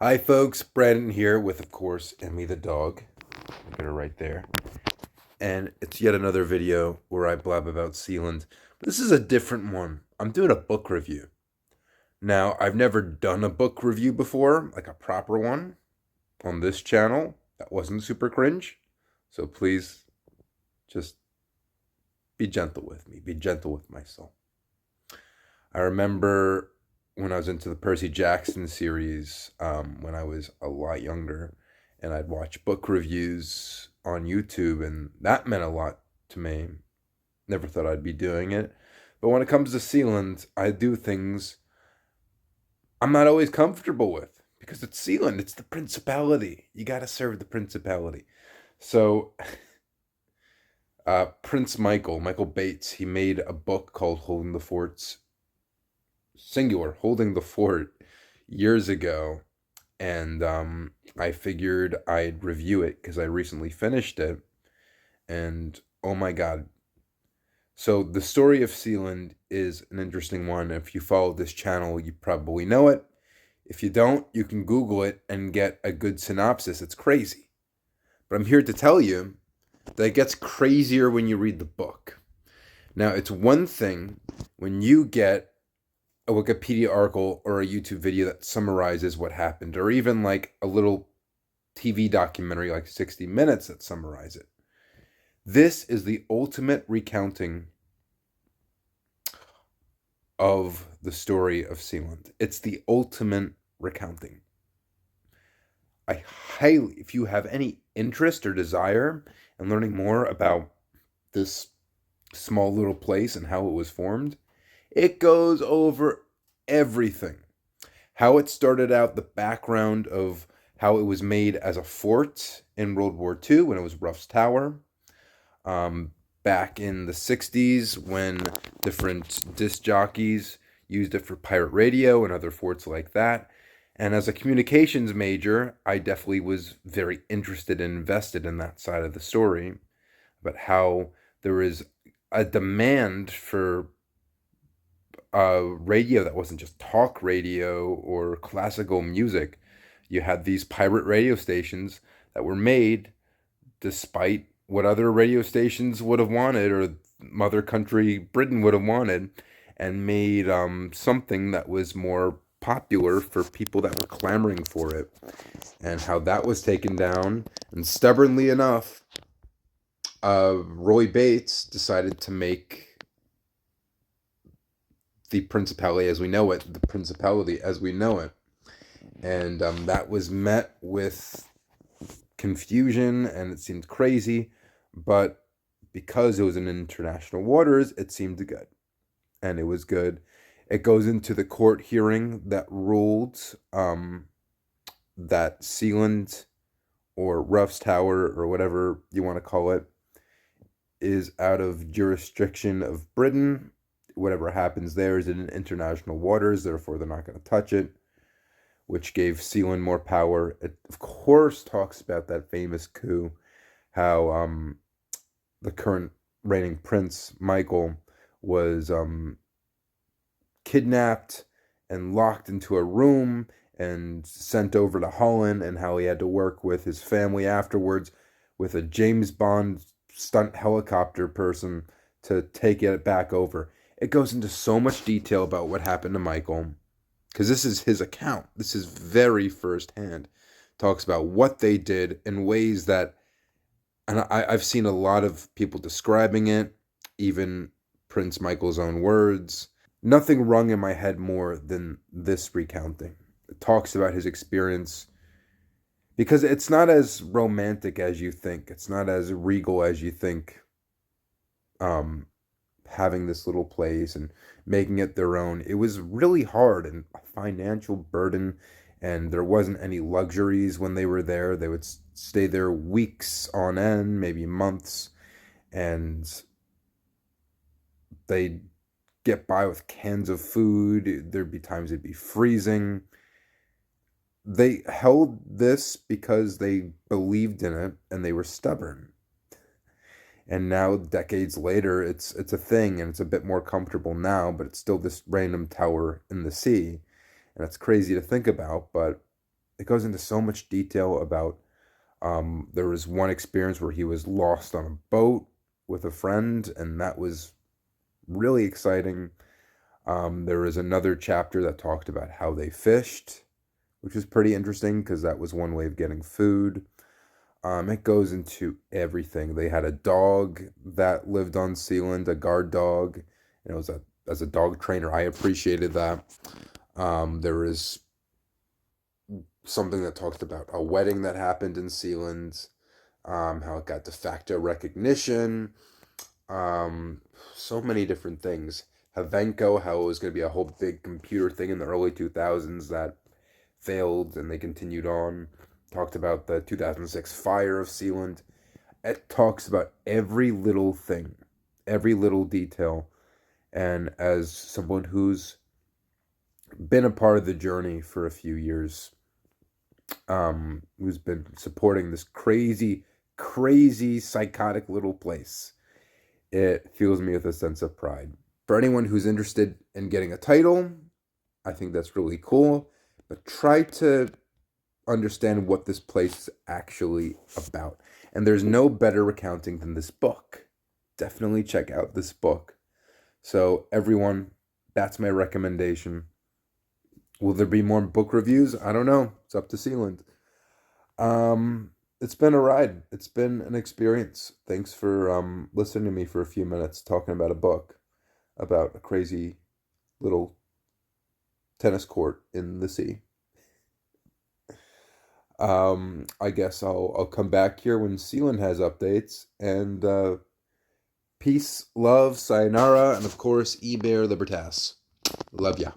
Hi, folks. Brandon here with, of course, Emmy the dog. Look at her right there. And it's yet another video where I blab about Sealand. This is a different one. I'm doing a book review. Now, I've never done a book review before, like a proper one, on this channel. That wasn't super cringe. So please, just be gentle with me. Be gentle with my soul. I remember when I was into the Percy Jackson series when I was a lot younger, and I'd watch book reviews on YouTube, and that meant a lot to me. Never thought I'd be doing it. But when it comes to Sealand, I do things I'm not always comfortable with because it's Sealand, it's the principality. You got to serve the principality. So, Michael Bates, he made a book called Holding the Forts, singular, Holding the Fort, years ago. And I figured I'd review it because I recently finished it. And oh my God. So, the story of Sealand is an interesting one. If you follow this channel, you probably know it. If you don't, you can Google it and get a good synopsis. It's crazy. But I'm here to tell you that it gets crazier when you read the book. Now, it's one thing when you get a Wikipedia article or a YouTube video that summarizes what happened, or even like a little TV documentary like 60 Minutes that summarize it. This is the ultimate recounting of the story of Sealand. It's the ultimate recounting. I highly, if you have any interest or desire in learning more about this small little place and how it was formed, it goes over everything. How it started out, the background of how it was made as a fort in World War II when it was Ruff's Tower. Back in the 60s when different disc jockeys used it for pirate radio and other forts like that. And as a communications major, I definitely was very interested and invested in that side of the story, but how there is a demand for radio that wasn't just talk radio or classical music. You had these pirate radio stations that were made despite what other radio stations would have wanted or mother country Britain would have wanted, and made something that was more popular for people that were clamoring for it, and how that was taken down. And stubbornly enough, Roy Bates decided to make the principality as we know it, the principality as we know it. And that was met with confusion and it seemed crazy, but because it was in international waters, it seemed good. And it was good. It goes into the court hearing that ruled that Sealand or Ruff's Tower or whatever you want to call it is out of jurisdiction of Britain. Whatever happens there is in international waters, therefore they're not going to touch it, which gave Sealand more power. It, of course, talks about that famous coup, how the current reigning prince, Michael, was kidnapped and locked into a room and sent over to Holland, and how he had to work with his family afterwards with a James Bond stunt helicopter person to take it back over. It goes into so much detail about what happened to Michael, because this is his account. This is very firsthand. Talks about what they did in ways that, and I've seen a lot of people describing it, even Prince Michael's own words. Nothing rung in my head more than this recounting. It talks about his experience because it's not as romantic as you think. It's not as regal as you think. Having this little place and making it their own, it was really hard and a financial burden, and there wasn't any luxuries when they were there. They would stay there weeks on end, maybe months, and they'd get by with cans of food. There'd be times it'd be freezing. They held this because they believed in it and they were stubborn. And now, decades later, it's a thing, and it's a bit more comfortable now, but it's still this random tower in the sea. And it's crazy to think about, but it goes into so much detail about there was one experience where he was lost on a boat with a friend, and that was really exciting. There was another chapter that talked about how they fished, which was pretty interesting because that was one way of getting food. It goes into everything. They had a dog that lived on Sealand, a guard dog. And it was as a dog trainer, I appreciated that. There was something that talked about a wedding that happened in Sealand, how it got de facto recognition, so many different things. Havenko, how it was going to be a whole big computer thing in the early 2000s that failed and they continued on. Talked about the 2006 fire of Sealand. It talks about every little thing, every little detail. And as someone who's been a part of the journey for a few years, who's been supporting this crazy, crazy, psychotic little place, it fills me with a sense of pride. For anyone who's interested in getting a title, I think that's really cool. But try to understand what this place is actually about. And there's no better accounting than this book. Definitely check out this book. So everyone, that's my recommendation. Will there be more book reviews? I don't know. It's up to Sealand. It's been a ride. It's been an experience. Thanks for listening to me for a few minutes talking about a book about a crazy little tennis court in the sea. I guess I'll come back here when Sealand has updates. And peace, love, sayonara, and of course, Iber Libertas. Love ya.